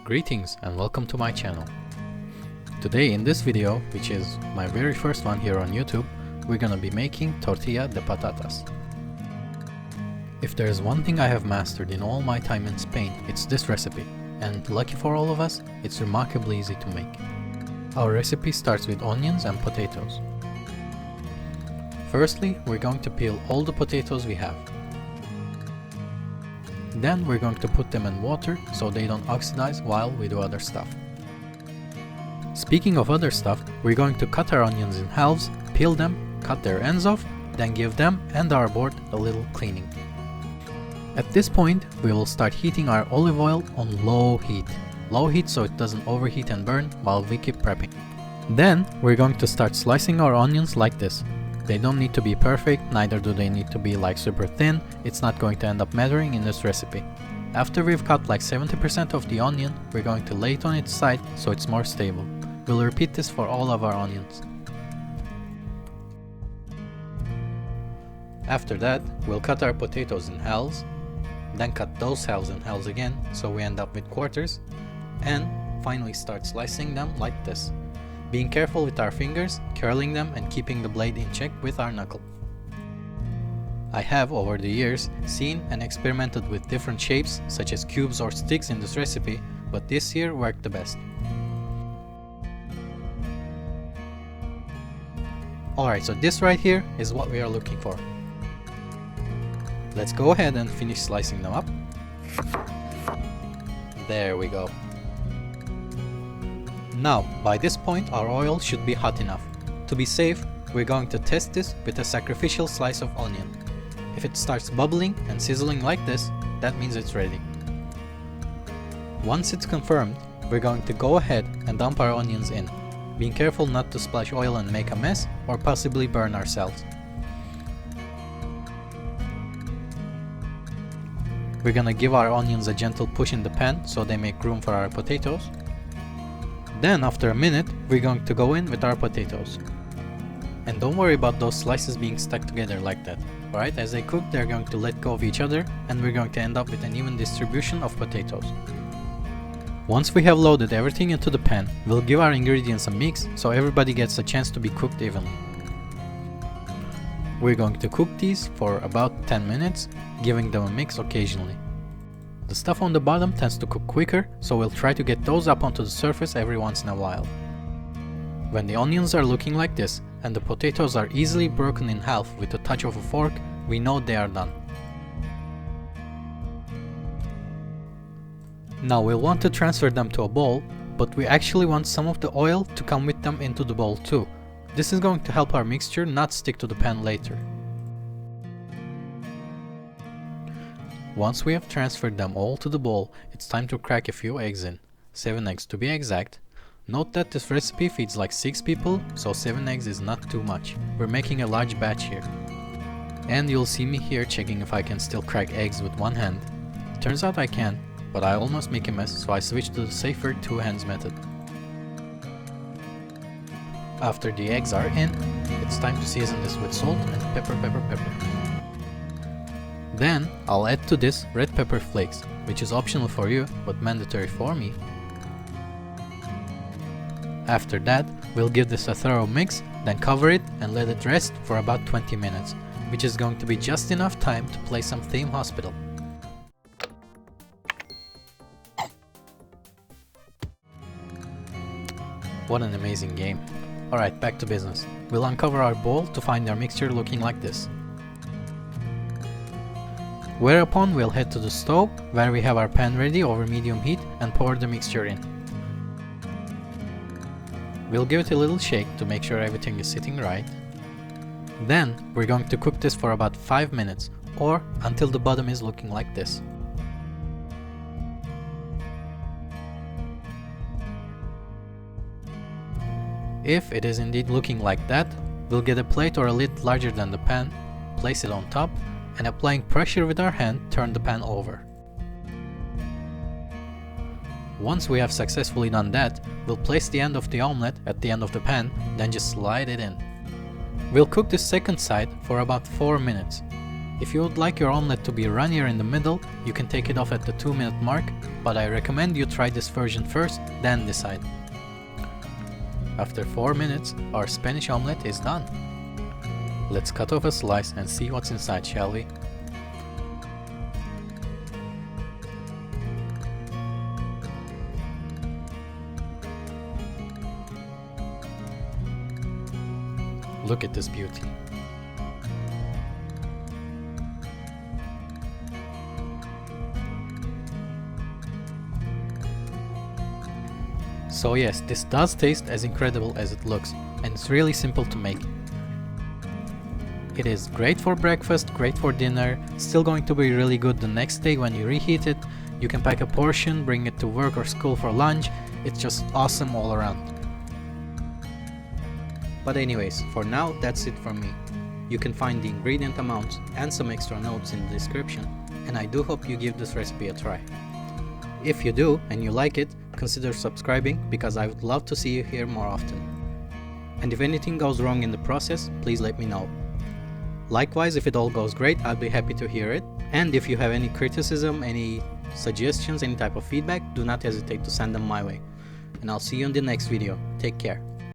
Greetings and welcome to my channel. Today in this video, which is my very first one here on YouTube, we're gonna be making Tortilla de Patatas. If there is one thing I have mastered in all my time in Spain, it's this recipe, and lucky for all of us, it's remarkably easy to make. Our recipe starts with onions and potatoes. Firstly, we're going to peel all the potatoes we have. Then we're going to put them in water so they don't oxidize while we do other stuff. Speaking of other stuff, we're going to cut our onions in halves, peel them, cut their ends off, then give them and our board a little cleaning. At this point, we will start heating our olive oil on low heat. Low heat so it doesn't overheat and burn while we keep prepping. Then we're going to start slicing our onions like this. They don't need to be perfect, neither do they need to be like super thin, it's not going to end up mattering in this recipe. After we've cut like 70% of the onion, we're going to lay it on its side so it's more stable. We'll repeat this for all of our onions. After that, we'll cut our potatoes in halves, then cut those halves in halves again so we end up with quarters, and finally start slicing them like this. Being careful with our fingers, curling them and keeping the blade in check with our knuckle. I have over the years seen and experimented with different shapes such as cubes or sticks in this recipe, but this here worked the best. Alright, so this right here is what we are looking for. Let's go ahead and finish slicing them up. There we go. Now, by this point our oil should be hot enough. To be safe, we're going to test this with a sacrificial slice of onion. If it starts bubbling and sizzling like this, that means it's ready. Once it's confirmed, we're going to go ahead and dump our onions in, being careful not to splash oil and make a mess or possibly burn ourselves. We're gonna give our onions a gentle push in the pan so they make room for our potatoes. Then after a minute, we're going to go in with our potatoes. And don't worry about those slices being stuck together like that. Alright, as they cook, they're going to let go of each other and we're going to end up with an even distribution of potatoes. Once we have loaded everything into the pan, we'll give our ingredients a mix so everybody gets a chance to be cooked evenly. We're going to cook these for about 10 minutes, giving them a mix occasionally. The stuff on the bottom tends to cook quicker, so we'll try to get those up onto the surface every once in a while. When the onions are looking like this, and the potatoes are easily broken in half with a touch of a fork, we know they are done. Now we'll want to transfer them to a bowl, but we actually want some of the oil to come with them into the bowl too. This is going to help our mixture not stick to the pan later. Once we have transferred them all to the bowl, it's time to crack a few eggs in. 7 eggs to be exact. Note that this recipe feeds like 6 people, so 7 eggs is not too much. We're making a large batch here. And you'll see me here checking if I can still crack eggs with one hand. Turns out I can, but I almost make a mess, so I switched to the safer 2 hands method. After the eggs are in, it's time to season this with salt and pepper. Then, I'll add to this red pepper flakes, which is optional for you, but mandatory for me. After that, we'll give this a thorough mix, then cover it and let it rest for about 20 minutes, which is going to be just enough time to play some theme hospital. What an amazing game. Alright, back to business. We'll uncover our bowl to find our mixture looking like this. Whereupon we'll head to the stove, where we have our pan ready over medium heat and pour the mixture in. We'll give it a little shake to make sure everything is sitting right. Then we're going to cook this for about 5 minutes, or until the bottom is looking like this. If it is indeed looking like that, we'll get a plate or a lid larger than the pan, place it on top, and applying pressure with our hand, turn the pan over. Once we have successfully done that, we'll place the end of the omelette at the end of the pan, then just slide it in. We'll cook the second side for about 4 minutes. If you would like your omelette to be runnier in the middle, you can take it off at the 2-minute mark, but I recommend you try this version first, then decide. After 4 minutes, our Spanish omelette is done. Let's cut off a slice and see what's inside, shall we? Look at this beauty. So yes, this does taste as incredible as it looks, and it's really simple to make. It is great for breakfast, great for dinner, still going to be really good the next day when you reheat it. You can pack a portion, bring it to work or school for lunch. It's just awesome all around. But anyways, for now that's it from me. You can find the ingredient amounts and some extra notes in the description, and I do hope you give this recipe a try. If you do and you like it, consider subscribing because I would love to see you here more often. And if anything goes wrong in the process, please let me know. Likewise, if it all goes great, I'll be happy to hear it. And if you have any criticism, any suggestions, any type of feedback, do not hesitate to send them my way. And I'll see you in the next video. Take care.